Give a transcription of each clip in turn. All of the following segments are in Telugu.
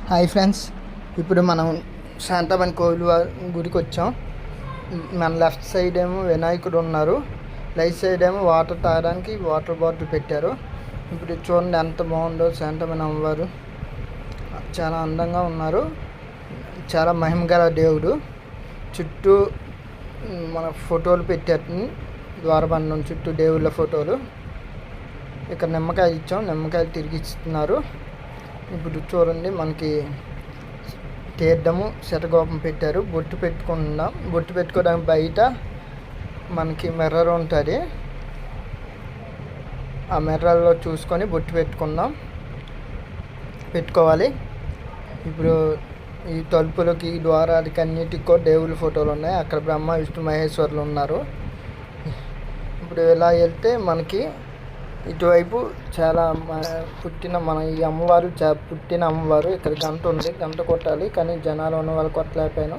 హాయ్ ఫ్రెండ్స్, ఇప్పుడు మనం శాంతామణి కోవిల్ గుడికి వచ్చాం. మన లెఫ్ట్ సైడ్ ఏమో వినాయకుడు ఉన్నారు, రైట్ సైడ్ ఏమో వాటర్ తాగడానికి వాటర్ బాటిల్ పెట్టారు. ఇప్పుడు చూడండి ఎంత బాగుందో. శాంతామణి అమ్మవారు చాలా అందంగా ఉన్నారు. చాలా మహిమగల దేవుడు. చుట్టూ మన ఫోటోలు పెట్టారు, ద్వారబంధం చుట్టూ దేవుళ్ళ ఫోటోలు. ఇక్కడ నిమ్మకాయలు ఇచ్చాం, నిమ్మకాయలు తిరిగి ఇస్తున్నారు. ఇప్పుడు చూడండి, మనకి తీర్థము శతగోపం పెట్టారు. బొట్టు పెట్టుకుందాం. బొట్టు పెట్టుకోవడానికి బయట మనకి మిర్రర్ ఉంటుంది. ఆ మిర్రర్లో చూసుకొని బొట్టు పెట్టుకోవాలి. ఇప్పుడు ఈ తలుపులకి ద్వారాలకి అన్నిటికి కూడా దేవుళ్ళ ఫోటోలు ఉన్నాయి. అక్కడ బ్రహ్మ విష్ణు మహేశ్వరులు ఉన్నారు. ఇప్పుడు ఇలా వెళ్తే మనకి ఇటువైపు చాలా మన ఈ అమ్మవారు పుట్టిన అమ్మవారు. ఇక్కడ గంట ఉంది, గంట కొట్టాలి, కానీ జనాలు ఉన్న వాళ్ళు కొట్టలేకపోయాను.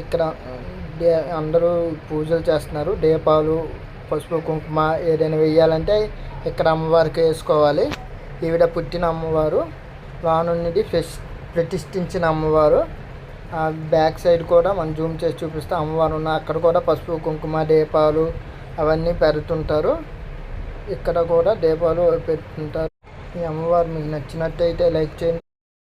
ఇక్కడ అందరూ పూజలు చేస్తున్నారు. దీపాలు, పసుపు, కుంకుమ ఏదైనా వేయాలంటే ఇక్కడ అమ్మవారికి వేసుకోవాలి. ఈవిడ పుట్టిన అమ్మవారు, రానున్నది ప్రతిష్ఠించిన అమ్మవారు. ఆ బ్యాక్ సైడ్ కూడా మనం జూమ్ చేసి చూపిస్తే అమ్మవారు ఉన్న అక్కడ కూడా పసుపు, కుంకుమ, దీపాలు అవన్నీ పెడుతుంటారు. ఇక్కడ కూడా దీపాలు పెట్టుకుంటారు. ఈ అమ్మవారు మీకు నచ్చినట్టయితే లైక్ చేయండి.